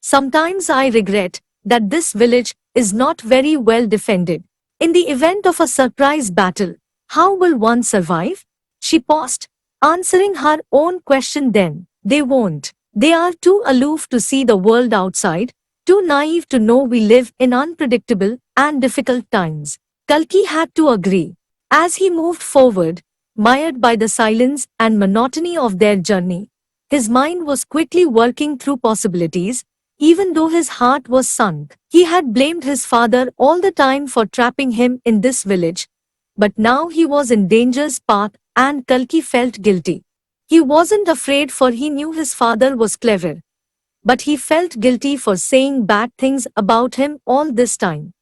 Sometimes I regret that this village is not very well defended. In the event of a surprise battle, how will one survive? She paused, answering her own question then. They won't. They are too aloof to see the world outside, too naive to know we live in unpredictable and difficult times. Kalki had to agree. As he moved forward, mired by the silence and monotony of their journey, his mind was quickly working through possibilities, even though his heart was sunk. He had blamed his father all the time for trapping him in this village, but now he was in danger's path and Kalki felt guilty. He wasn't afraid for he knew his father was clever, but he felt guilty for saying bad things about him all this time.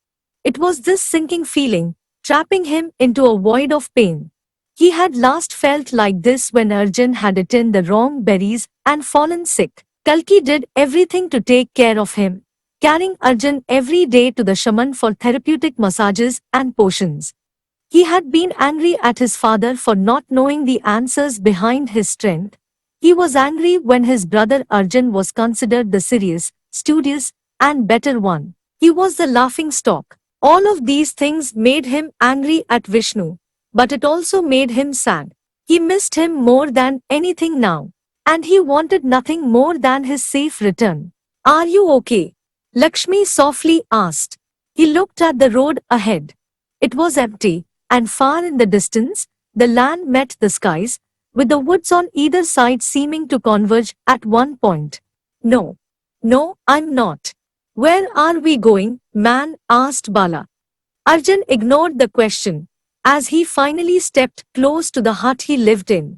It was this sinking feeling, trapping him into a void of pain. He had last felt like this when Arjun had eaten the wrong berries and fallen sick. Kalki did everything to take care of him, carrying Arjun every day to the shaman for therapeutic massages and potions. He had been angry at his father for not knowing the answers behind his strength. He was angry when his brother Arjun was considered the serious, studious, and better one. He was the laughing stock. All of these things made him angry at Vishnu, but it also made him sad. He missed him more than anything now, and he wanted nothing more than his safe return. "Are you okay?" Lakshmi softly asked. He looked at the road ahead. It was empty, and far in the distance, the land met the skies, with the woods on either side seeming to converge at one point. "No. No, I'm not." "Where are we going, man?" asked Bala. Arjun ignored the question, as he finally stepped close to the hut he lived in.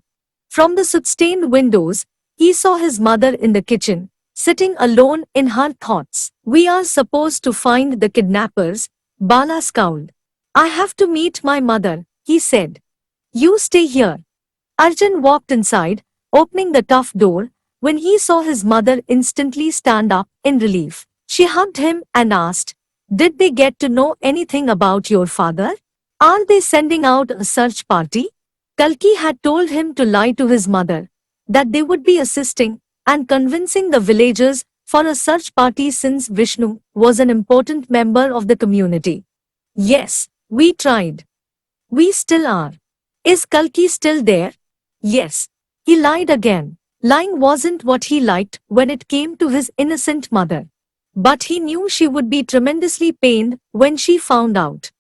From the soot-stained windows, he saw his mother in the kitchen, sitting alone in her thoughts. "We are supposed to find the kidnappers," Bala scowled. "I have to meet my mother," he said. "You stay here." Arjun walked inside, opening the tough door. When he saw his mother instantly stand up in relief, she hugged him and asked, "Did they get to know anything about your father? Are they sending out a search party?" Kalki had told him to lie to his mother, that they would be assisting and convincing the villagers for a search party since Vishnu was an important member of the community. "Yes, we tried. We still are." "Is Kalki still there?" "Yes." He lied again. Lying wasn't what he liked when it came to his innocent mother. But he knew she would be tremendously pained when she found out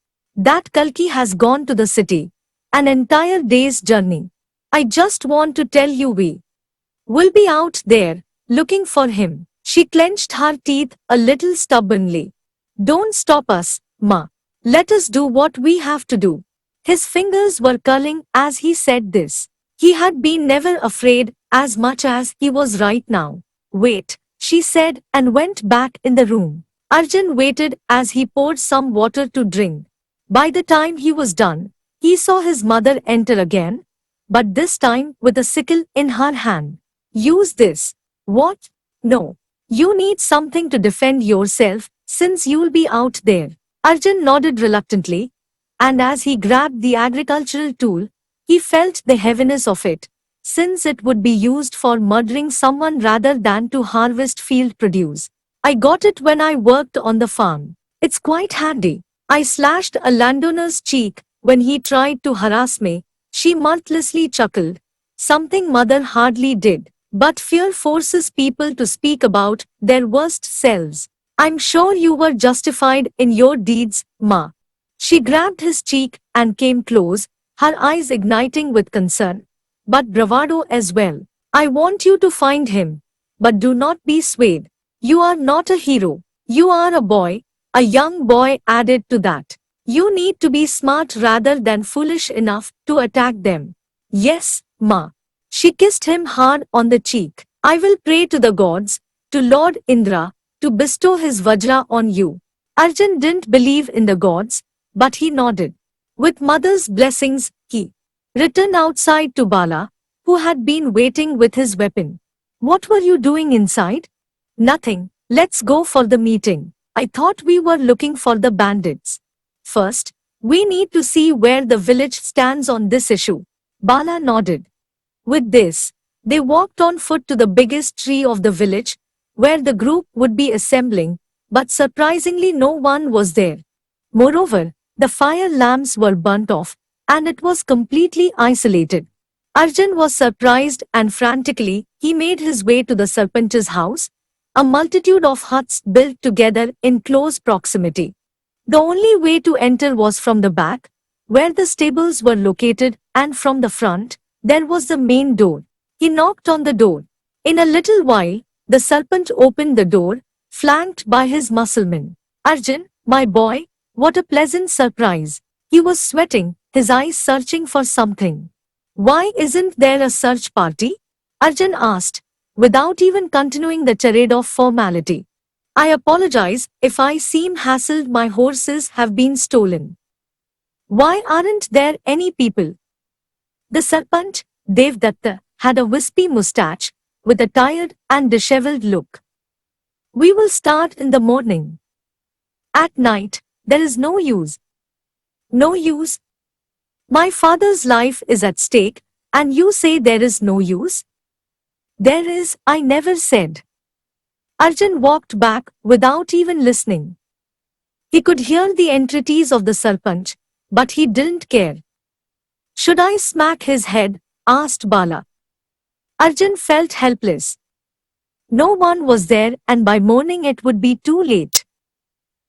that Kalki has gone to the city. An entire day's journey. "I just want to tell you we will be out there, looking for him." She clenched her teeth a little stubbornly. "Don't stop us, Ma. Let us do what we have to do." His fingers were curling as he said this. He had been never afraid as much as he was right now. "Wait," she said and went back in the room. Arjun waited as he poured some water to drink. By the time he was done, he saw his mother enter again, but this time with a sickle in her hand. "Use this." "What?" "No. You need something to defend yourself, since you'll be out there." Arjun nodded reluctantly, and as he grabbed the agricultural tool, he felt the heaviness of it, since it would be used for murdering someone rather than to harvest field produce. "I got it when I worked on the farm. It's quite handy. I slashed a landowner's cheek when he tried to harass me." She mirthlessly chuckled. "Something mother hardly did. But fear forces people to speak about their worst selves. I'm sure you were justified in your deeds, Ma." She grabbed his cheek and came close, her eyes igniting with concern, but bravado as well. "I want you to find him. But do not be swayed. You are not a hero. You are a boy, a young boy added to that. You need to be smart rather than foolish enough to attack them." "Yes, Ma." She kissed him hard on the cheek. "I will pray to the gods, to Lord Indra, to bestow his Vajra on you." Arjun didn't believe in the gods, but he nodded. With mother's blessings, he returned outside to Bala, who had been waiting with his weapon. "What were you doing inside?" "Nothing. Let's go for the meeting. I thought we were looking for the bandits. First, we need to see where the village stands on this issue." Bala nodded. With this, they walked on foot to the biggest tree of the village, where the group would be assembling, but surprisingly no one was there. Moreover, the fire lamps were burnt off, and it was completely isolated. Arjun was surprised and frantically he made his way to the serpent's house, a multitude of huts built together in close proximity. The only way to enter was from the back, where the stables were located, and from the front, there was the main door. He knocked on the door. In a little while, the serpent opened the door, flanked by his musclemen. Arjun, my boy, what a pleasant surprise. He was sweating, his eyes searching for something. Why isn't there a search party? Arjun asked, without even continuing the charade of formality. I apologize if I seem hassled, my horses have been stolen. Why aren't there any people? The serpent, Devdatta, had a wispy mustache, with a tired and disheveled look. We will start in the morning. At night, there is no use. No use? My father's life is at stake, and you say there is no use? There is, I never said. Arjun walked back without even listening. He could hear the entreaties of the serpent, but he didn't care. Should I smack his head? Asked Bala. Arjun felt helpless. No one was there, and by morning it would be too late.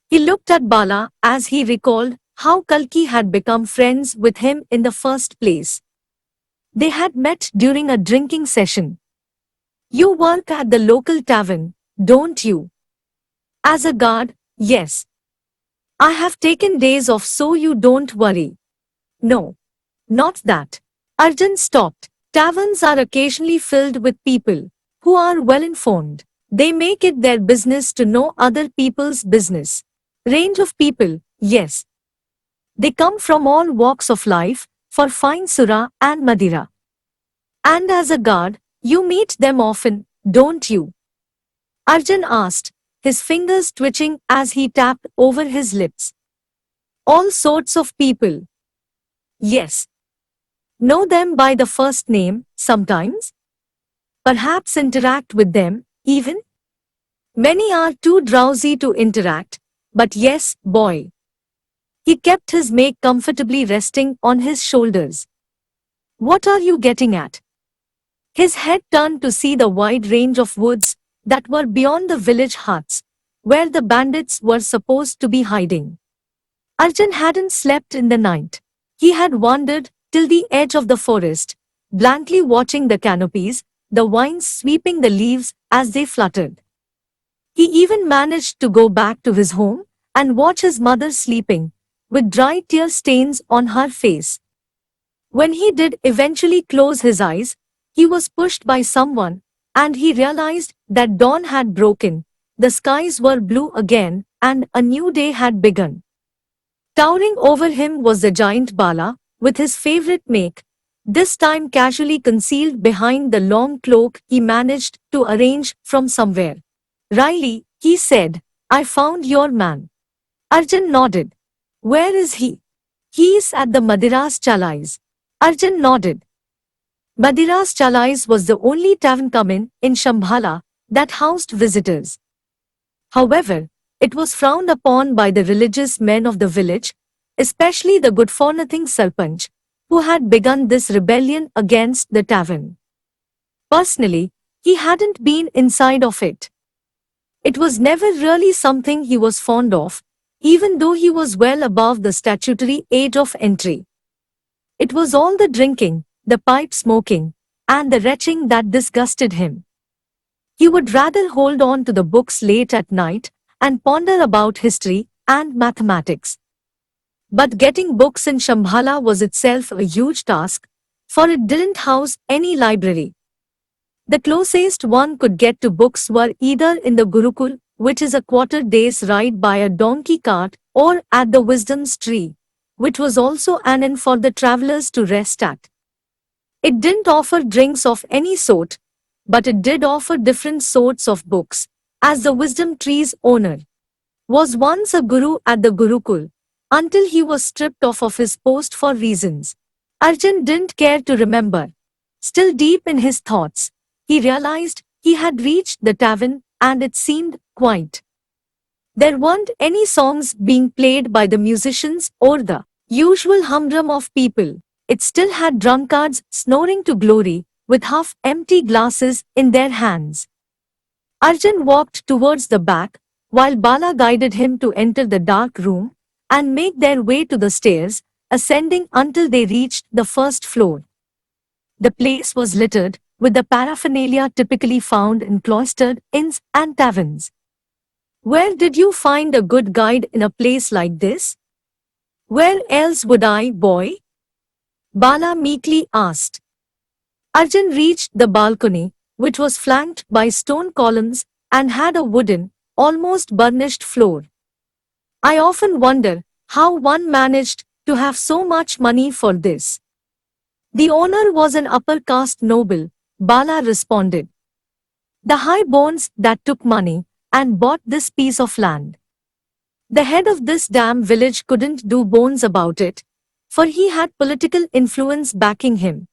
He looked at Bala as he recalled how Kalki had become friends with him in the first place. They had met during a drinking session. You work at the local tavern, don't you? As a guard, yes. I have taken days off so you don't worry. No. Not that. Arjun stopped. Taverns are occasionally filled with people who are well informed. They make it their business to know other people's business. Range of people, yes. They come from all walks of life for fine sura and madira. And as a guard, you meet them often, don't you? Arjun asked, his fingers twitching as he tapped over his lips. All sorts of people. Yes. Know them by the first name, sometimes? Perhaps interact with them, even? Many are too drowsy to interact, but yes, boy. He kept his make comfortably resting on his shoulders. What are you getting at? His head turned to see the wide range of woods that were beyond the village huts, where the bandits were supposed to be hiding. Arjun hadn't slept in the night. He had wandered till the edge of the forest, blankly watching the canopies, the winds sweeping the leaves as they fluttered. He even managed to go back to his home and watch his mother sleeping, with dry tear stains on her face. When he did eventually close his eyes, he was pushed by someone, and he realized that dawn had broken, the skies were blue again, and a new day had begun. Towering over him was the giant Bala, with his favorite make, this time casually concealed behind the long cloak he managed to arrange from somewhere. Riley, he said, I found your man. Arjun nodded. Where is he? He is at the Madira's Chalais. Arjun nodded. Madira's Chalais was the only tavern common in Shambhala that housed visitors. However, it was frowned upon by the religious men of the village, especially the good-for-nothing Sarpanch, who had begun this rebellion against the tavern. Personally, he hadn't been inside of it. It was never really something he was fond of, even though he was well above the statutory age of entry. It was all the drinking, the pipe smoking, and the retching that disgusted him. He would rather hold on to the books late at night and ponder about history and mathematics. But getting books in Shambhala was itself a huge task, for it didn't house any library. The closest one could get to books were either in the Gurukul, which is a quarter-day's ride by a donkey cart, or at the Wisdom's Tree, which was also an inn for the travelers to rest at. It didn't offer drinks of any sort, but it did offer different sorts of books, as the Wisdom Tree's owner was once a guru at the Gurukul, until he was stripped off of his post for reasons Arjun didn't care to remember. Still deep in his thoughts, he realized he had reached the tavern and it seemed quiet. There weren't any songs being played by the musicians or the usual humdrum of people. It still had drunkards snoring to glory, with half-empty glasses in their hands. Arjun walked towards the back, while Bala guided him to enter the dark room and make their way to the stairs, ascending until they reached the first floor. The place was littered with the paraphernalia typically found in cloistered inns and taverns. Where did you find a good guide in a place like this? Where else would I, boy? Bala meekly asked. Arjun reached the balcony, which was flanked by stone columns and had a wooden, almost burnished floor. I often wonder how one managed to have so much money for this. The owner was an upper caste noble, Bala responded. The high bones that took money and bought this piece of land. The head of this damn village couldn't do bones about it, for he had political influence backing him.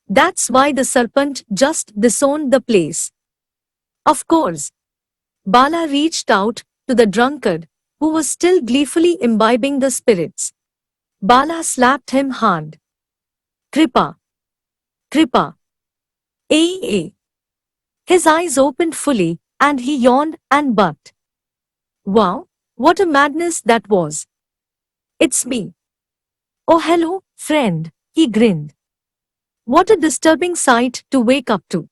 That's why the serpent just disowned the place. Of course. Bala reached out to the drunkard, who was still gleefully imbibing the spirits. Bala slapped him hard. Kripa. Kripa. Eh. His eyes opened fully, and he yawned and barked. Wow, what a madness that was. It's me. Oh hello, friend, he grinned. What a disturbing sight to wake up to.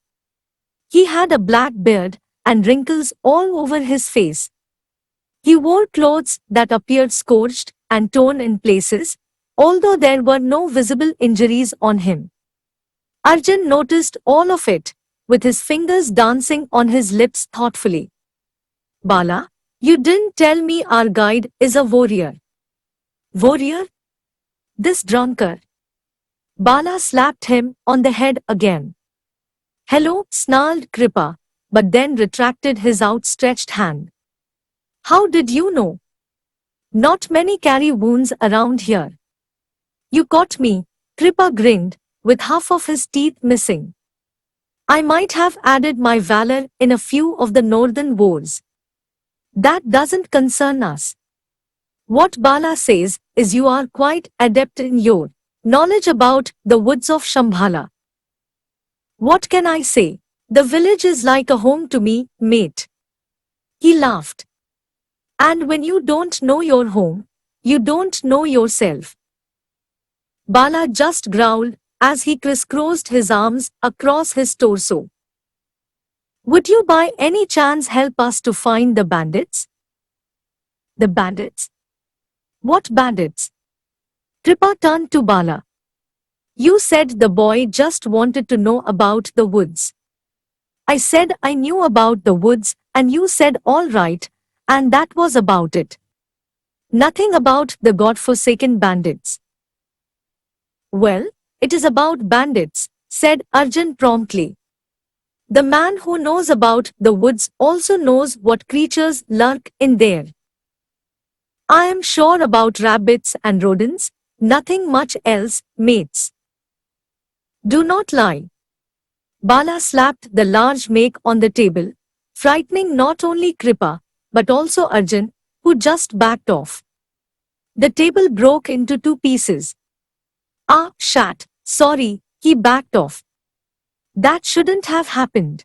He had a black beard and wrinkles all over his face. He wore clothes that appeared scorched and torn in places, although there were no visible injuries on him. Arjun noticed all of it, with his fingers dancing on his lips thoughtfully. Bala, you didn't tell me our guide is a warrior. Warrior? This drunkard. Bala slapped him on the head again. Hello, snarled Kripa, but then retracted his outstretched hand. How did you know? Not many carry wounds around here. You caught me, Kripa grinned, with half of his teeth missing. I might have added my valor in a few of the northern wars. That doesn't concern us. What Bala says is you are quite adept in your knowledge about the woods of Shambhala. What can I say? The village is like a home to me, mate. He laughed. And when you don't know your home, you don't know yourself. Bala just growled as he crisscrossed his arms across his torso. Would you by any chance help us to find the bandits? The bandits? What bandits? Kripa turned to Bala. You said the boy just wanted to know about the woods. I said I knew about the woods and you said all right, and that was about it. Nothing about the godforsaken bandits. Well, it is about bandits, said Arjun promptly. The man who knows about the woods also knows what creatures lurk in there. I am sure about rabbits and rodents, nothing much else, mates. Do not lie. Bala slapped the large make on the table, frightening not only Kripa, but also Arjun, who just backed off. The table broke into two pieces. Ah, shat, sorry, he backed off. That shouldn't have happened.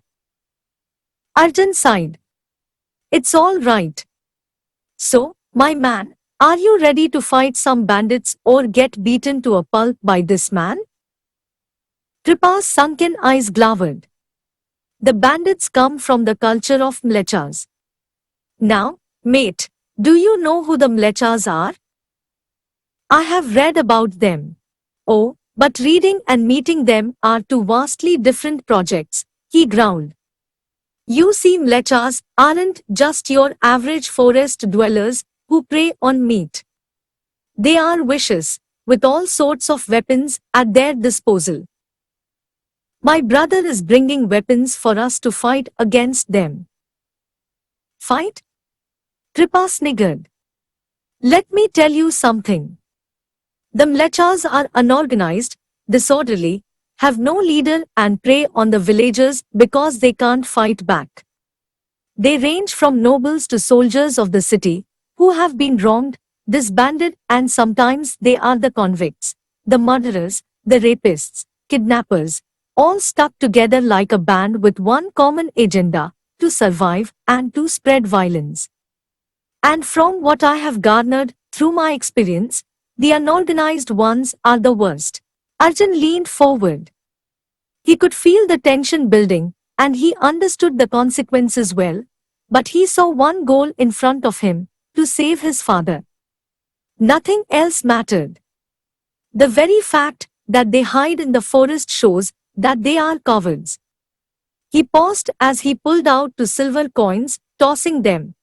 Arjun sighed. It's all right. So, my man, are you ready to fight some bandits or get beaten to a pulp by this man? Kripa's sunken eyes glowered. The bandits come from the culture of mlechas. Now, mate, do you know who the mlechas are? I have read about them. Oh, but reading and meeting them are two vastly different projects, he growled. You see, mlechas aren't just your average forest dwellers who prey on meat. They are vicious, with all sorts of weapons at their disposal. My brother is bringing weapons for us to fight against them. Fight? Kripa sniggered. Let me tell you something. The mlechas are unorganized, disorderly, have no leader and prey on the villagers because they can't fight back. They range from nobles to soldiers of the city, who have been wronged, disbanded, and sometimes they are the convicts, the murderers, the rapists, kidnappers, all stuck together like a band with one common agenda: to survive and to spread violence. And from what I have garnered through my experience, the unorganized ones are the worst. Arjun leaned forward. He could feel the tension building, and he understood the consequences well, but he saw one goal in front of him: to save his father. Nothing else mattered. The very fact that they hide in the forest shows that they are cowards. He paused as he pulled out 2 silver coins, tossing them.